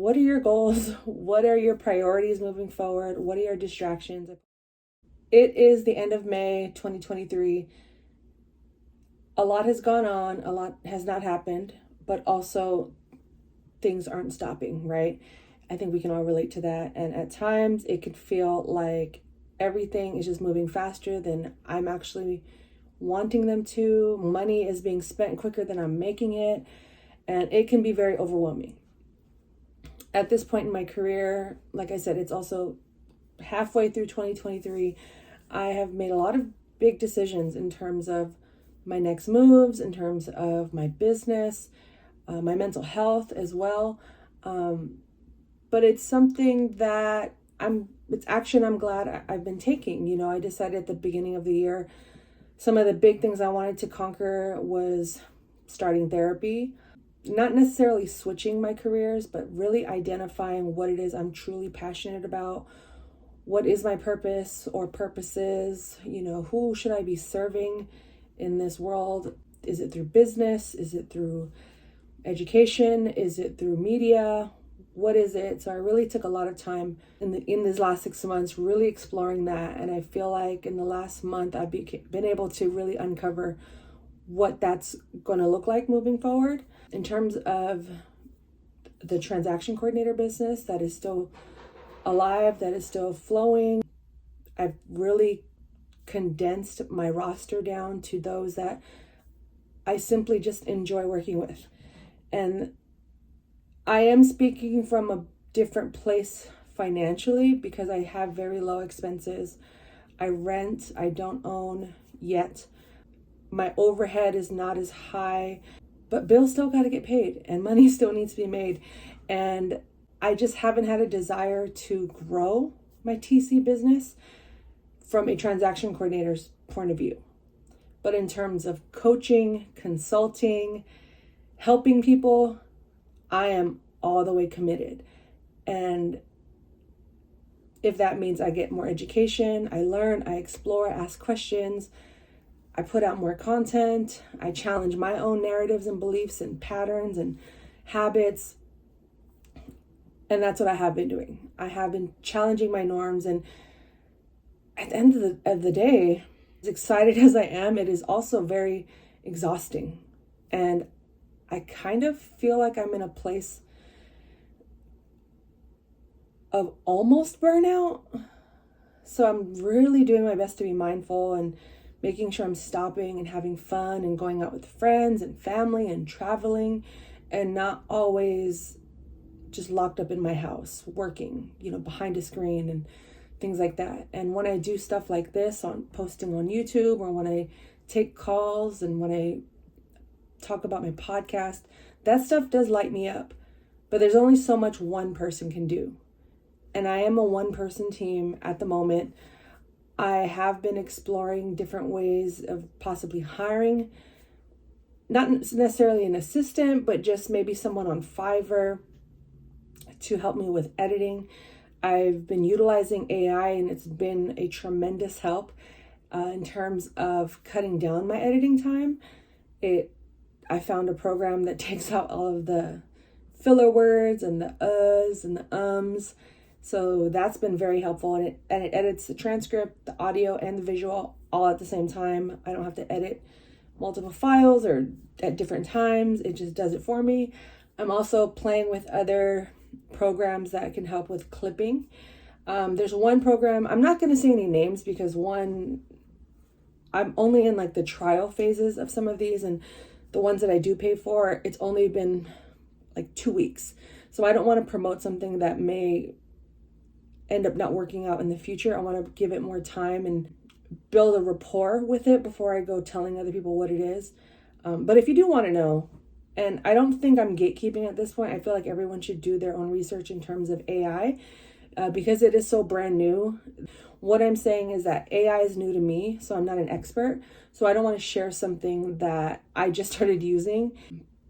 what are your goals? What are your priorities moving forward? What are your distractions? It is the end of May 2023. A lot has gone on, a lot has not happened, but also things aren't stopping, right? I think we can all relate to that. And at times it could feel like everything is just moving faster than I'm actually wanting them to. Money is being spent quicker than I'm making it. And it can be very overwhelming. At this point in my career, like I said, it's also halfway through 2023. I have made a lot of big decisions in terms of my next moves, in terms of my business, my mental health as well. But it's something that it's action I'm glad I've been taking. You know, I decided at the beginning of the year, some of the big things I wanted to conquer was starting therapy, not necessarily switching my careers, but really identifying what it is I'm truly passionate about. What is my purpose or purposes? You know, who should I be serving in this world? Is it through business? Is it through education? Is it through media? What is it? So I really took a lot of time in these last 6 months really exploring that. And I feel like in the last month, I've been able to really uncover what that's going to look like moving forward. In terms of the transaction coordinator business, that is still alive, that is still flowing. I've really condensed my roster down to those that I simply just enjoy working with. And I am speaking from a different place financially because I have very low expenses. I rent, I don't own yet. My overhead is not as high, but bills still got to get paid and money still needs to be made. And I just haven't had a desire to grow my TC business from a transaction coordinator's point of view. But in terms of coaching, consulting, helping people, I am all the way committed. And if that means I get more education, I learn, I explore, I ask questions, I put out more content, I challenge my own narratives and beliefs and patterns and habits. And that's what I have been doing. I have been challenging my norms. And at the end of the day, as excited as I am, it is also very exhausting. And I kind of feel like I'm in a place of almost burnout. So I'm really doing my best to be mindful and making sure I'm stopping and having fun and going out with friends and family and traveling and not always just locked up in my house working, you know, behind a screen and things like that. And when I do stuff like this, on posting on YouTube, or when I take calls and when I talk about my podcast, that stuff does light me up. But there's only so much one person can do. And I am a one-person team at the moment. I have been exploring different ways of possibly hiring, not necessarily an assistant, but just maybe someone on Fiverr to help me with editing. I've been utilizing AI and it's been a tremendous help in terms of cutting down my editing time. I found a program that takes out all of the filler words and the uhs and the ums. So that's been very helpful, and it edits the transcript, the audio, and the visual all at the same time. I don't have to edit multiple files or at different times. It just does it for me. I'm also playing with other programs that can help with clipping. There's one program, I'm not going to say any names because I'm only in like the trial phases of some of these, and the ones that I do pay for, it's only been like 2 weeks. So I don't want to promote something that may end up not working out in the future. I want to give it more time and build a rapport with it before I go telling other people what it is. But if you do want to know, and I don't think I'm gatekeeping at this point, I feel like everyone should do their own research in terms of AI because it is so brand new. What I'm saying is that AI is new to me, so I'm not an expert. So I don't want to share something that I just started using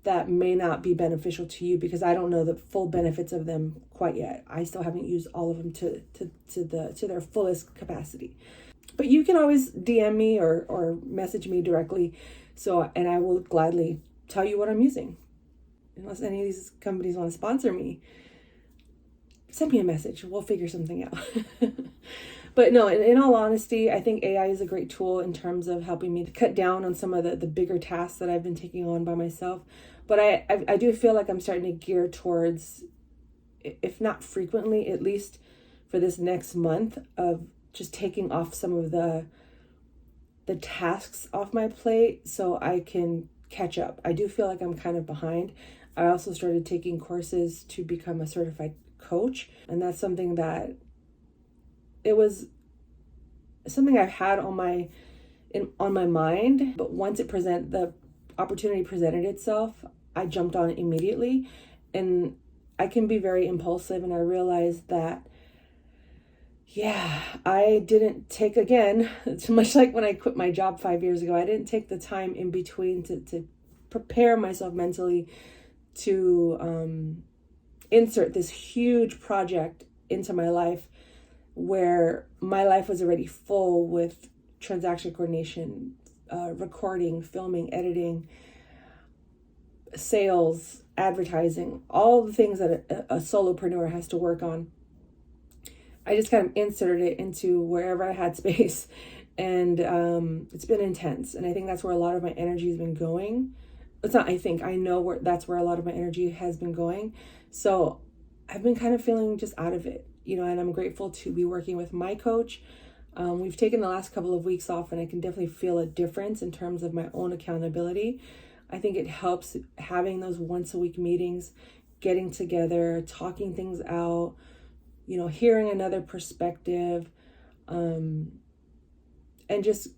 that may not be beneficial to you because I don't know the full benefits of them quite yet. I still haven't used all of them to their fullest capacity. But you can always DM me or message me directly. And I will gladly tell you what I'm using, unless any of these companies want to sponsor me. send me a message. We'll figure something out. But no, in all honesty, I think AI is a great tool in terms of helping me to cut down on some of the bigger tasks that I've been taking on by myself. But I do feel like I'm starting to gear towards, if not frequently, at least for this next month, of just taking off some of the tasks off my plate so I can catch up. I do feel like I'm kind of behind. I also started taking courses to become a certified coach, and that's something that it was something I've had on my mind, but once the opportunity presented itself, I jumped on it immediately. And I can be very impulsive, and I realized that I didn't take, again, it's much like when I quit my job 5 years ago, I didn't take the time in between to prepare myself mentally to insert this huge project into my life, where my life was already full with transaction coordination, recording, filming, editing, sales, advertising, all the things that a solopreneur has to work on. I just kind of inserted it into wherever I had space, and it's been intense. And I think that's where a lot of my energy has been going. It's not, I know that's where a lot of my energy has been going. So I've been kind of feeling just out of it, and I'm grateful to be working with my coach. We've taken the last couple of weeks off, and I can definitely feel a difference in terms of my own accountability. I think it helps having those once a week meetings, getting together, talking things out, hearing another perspective, and just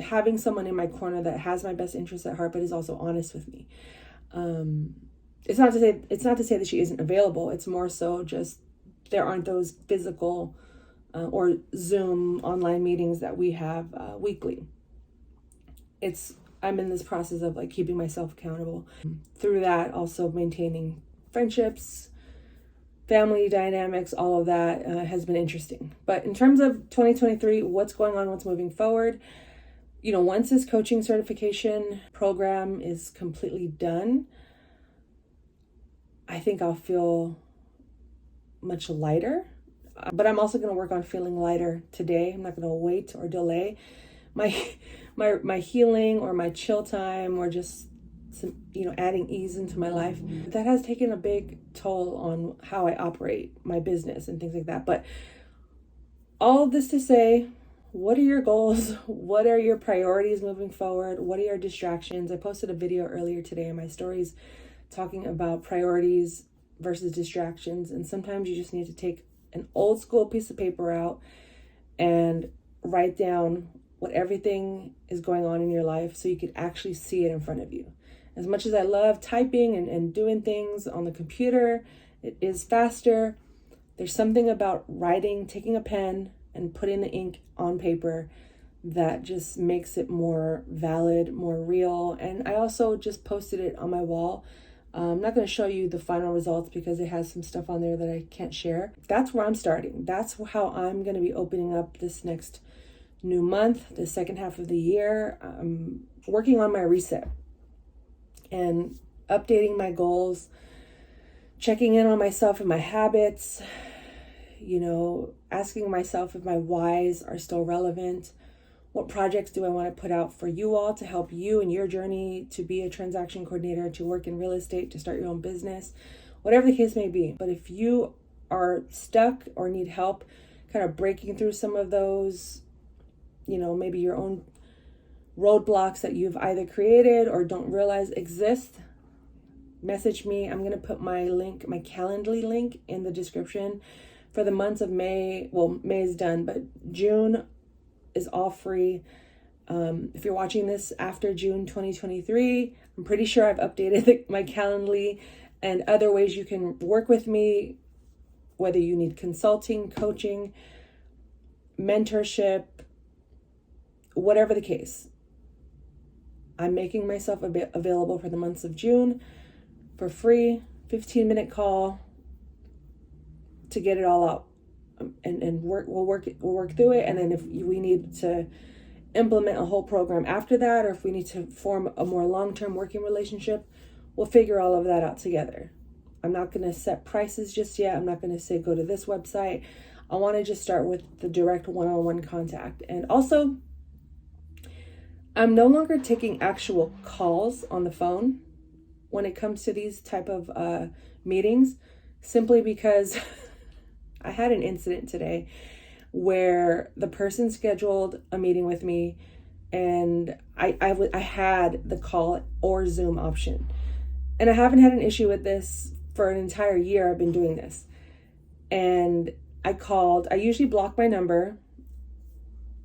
having someone in my corner that has my best interests at heart, but is also honest with me. It's not to say that she isn't available. It's more so just there aren't those physical or Zoom online meetings that we have weekly. I'm in this process of like keeping myself accountable. Through that, also maintaining friendships, family dynamics, all of that has been interesting. But in terms of 2023, what's going on, what's moving forward, once this coaching certification program is completely done, I think I'll feel much lighter. But I'm also going to work on feeling lighter today. I'm not going to wait or delay my healing or my chill time, or just some, adding ease into my life. That has taken a big toll on how I operate my business and things like that. But all of this to say, what are your goals? What are your priorities moving forward? What are your distractions? I posted a video earlier today in my stories talking about priorities versus distractions. And sometimes you just need to take an old school piece of paper out and write down what everything is going on in your life so you can actually see it in front of you. As much as I love typing and doing things on the computer, it is faster. There's something about writing, taking a pen and putting the ink on paper that just makes it more valid, more real. And I also just posted it on my wall. I'm not going to show you the final results because it has some stuff on there that I can't share. That's where I'm starting. That's how I'm going to be opening up this next new month, the second half of the year. I'm working on my reset and updating my goals, checking in on myself and my habits, asking myself if my whys are still relevant. What projects do I want to put out for you all to help you in your journey to be a transaction coordinator, to work in real estate, to start your own business, whatever the case may be. But if you are stuck or need help kind of breaking through some of those, maybe your own roadblocks that you've either created or don't realize exist, message me. I'm going to put my Calendly link in the description for the months of May. Well, May is done, but June is all free. If you're watching this after June 2023, I'm pretty sure I've updated my Calendly and other ways you can work with me, whether you need consulting, coaching, mentorship, whatever the case. I'm making myself available for the months of June for free, 15-minute call to get it all out. And we'll work through it. And then if we need to implement a whole program after that, or if we need to form a more long-term working relationship, we'll figure all of that out together. I'm not going to set prices just yet. I'm not going to say go to this website. I want to just start with the direct one-on-one contact. And also, I'm no longer taking actual calls on the phone when it comes to these type of meetings, simply because I had an incident today where the person scheduled a meeting with me, and I had the call or Zoom option. And I haven't had an issue with this for an entire year. I've been doing this. And I called. I usually block my number.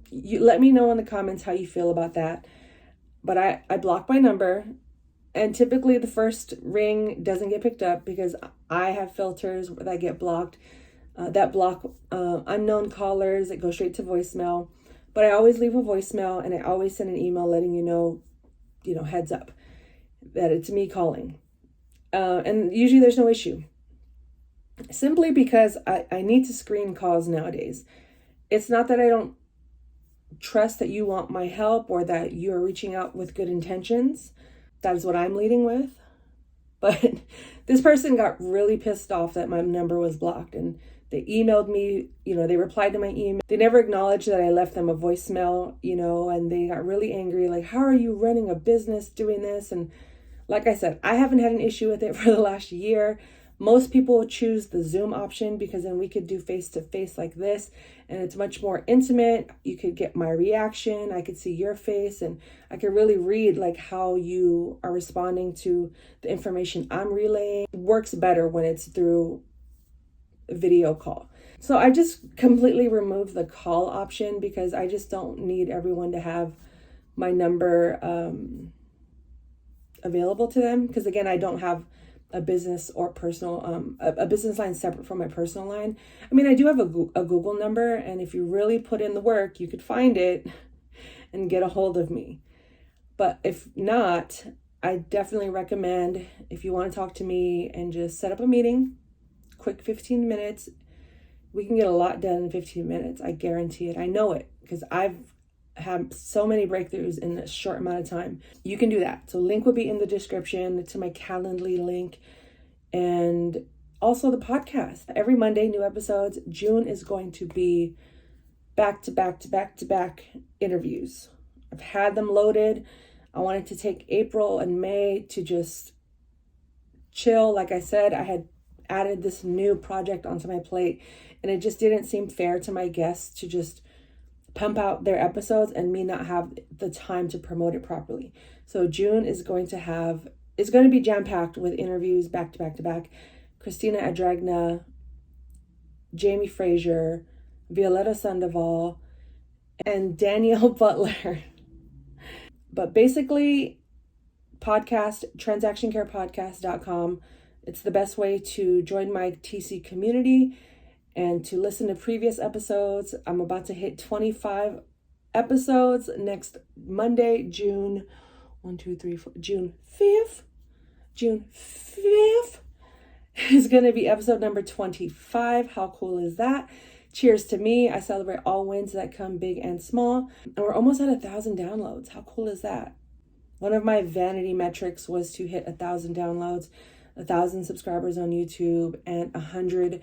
You let me know in the comments how you feel about that. But I block my number. And typically the first ring doesn't get picked up because I have filters that get blocked. That block unknown callers that go straight to voicemail. But I always leave a voicemail, and I always send an email letting you know, heads up that it's me calling. And usually there's no issue. Simply because I need to screen calls nowadays. It's not that I don't trust that you want my help or that you're reaching out with good intentions. That is what I'm leading with. But this person got really pissed off that my number was blocked, and they emailed me, they replied to my email. They never acknowledged that I left them a voicemail, and they got really angry. Like, how are you running a business doing this? And like I said, I haven't had an issue with it for the last year. Most people choose the Zoom option because then we could do face-to-face like this, and it's much more intimate. You could get my reaction. I could see your face, and I could really read like how you are responding to the information I'm relaying. It works better when it's through a video call. So I just completely removed the call option because I just don't need everyone to have my number available to them. Because again, I don't have a business or personal, a business line separate from my personal line. I mean, I do have a Google number, and if you really put in the work, you could find it and get a hold of me. But if not, I definitely recommend, if you want to talk to me and just set up a meeting, quick 15 minutes, we can get a lot done in 15 minutes. I guarantee it. I know it because I've had so many breakthroughs in a short amount of time. You can do that. So link will be in the description to my Calendly link, and also the podcast. Every Monday, new episodes. June is going to be back to back interviews. I've had them loaded. I wanted to take April and May to just chill. Like I said, I had added this new project onto my plate, and it just didn't seem fair to my guests to just pump out their episodes and me not have the time to promote it properly. So June is going to be jam-packed with interviews back to back. Christina Adragna, Jamie Fraser, Violetta Sandoval, and Danielle Butler. But basically, podcast, transactioncarepodcast.com. It's the best way to join my TC community and to listen to previous episodes. I'm about to hit 25 episodes next Monday, June 5th. June 5th is going to be episode number 25. How cool is that? Cheers to me. I celebrate all wins that come big and small. And we're almost at 1,000 downloads. How cool is that? One of my vanity metrics was to hit 1,000 downloads, 1,000 subscribers on YouTube, and 100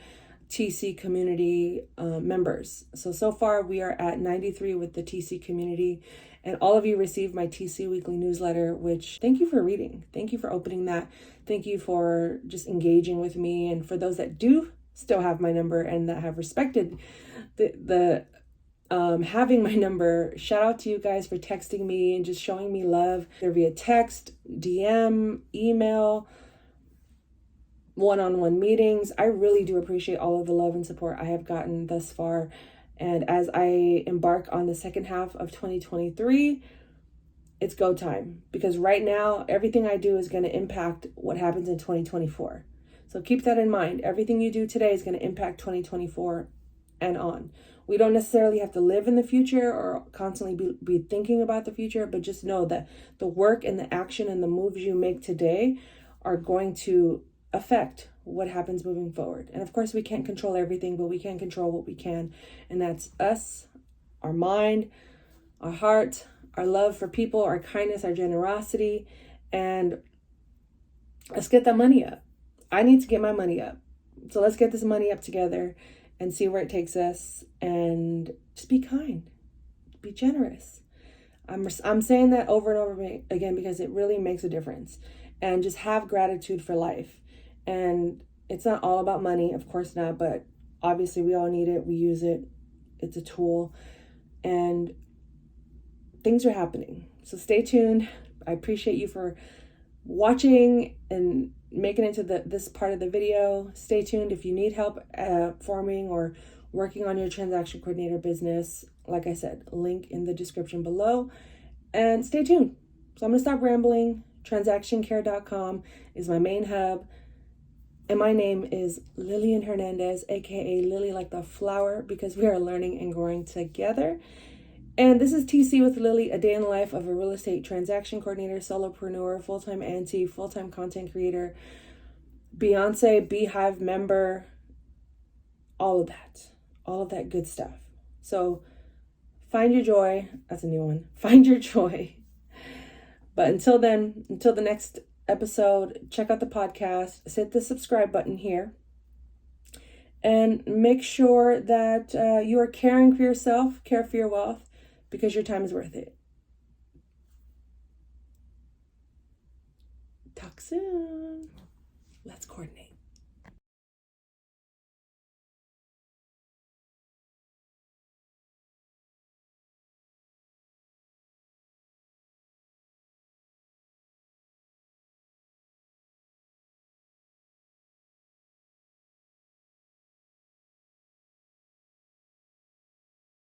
TC community members. So far we are at 93 with the TC community, and all of you received my TC weekly newsletter, which thank you for reading. Thank you for opening that. Thank you for just engaging with me. And for those that do still have my number and that have respected the having my number, shout out to you guys for texting me and just showing me love. They're via text, DM, email, one-on-one meetings. I really do appreciate all of the love and support I have gotten thus far. And as I embark on the second half of 2023, it's go time. Because right now, everything I do is going to impact what happens in 2024. So keep that in mind. Everything you do today is going to impact 2024 and on. We don't necessarily have to live in the future or constantly be thinking about the future, but just know that the work and the action and the moves you make today are going to affect what happens moving forward. And of course, we can't control everything, but we can control what we can. And that's us, our mind, our heart, our love for people, our kindness, our generosity. And let's get that money up. I need to get my money up. So let's get this money up together and see where it takes us, and just be kind, be generous. I'm saying that over and over again because it really makes a difference. And just have gratitude for life. And it's not all about money, of course not, but obviously we all need it. We use it. It's a tool. And things are happening. So stay tuned. I appreciate you for watching and making it to this part of the video. Stay tuned if you need help forming or working on your transaction coordinator business. Like I said, link in the description below. And stay tuned. So I'm going to stop rambling. Transactioncare.com is my main hub. And my name is Lillian Hernandez, aka Lily like the flower, because we are learning and growing together. And this is TC with Lily, a day in the life of a real estate transaction coordinator, solopreneur, full-time auntie, full-time content creator, Beyonce, Beehive member, all of that good stuff. So find your joy. That's a new one. Find your joy. But until then, until the next episode, check out the podcast, hit the subscribe button here, and make sure that you are caring for yourself, care for your wealth, because your time is worth it. Talk soon. Let's coordinate.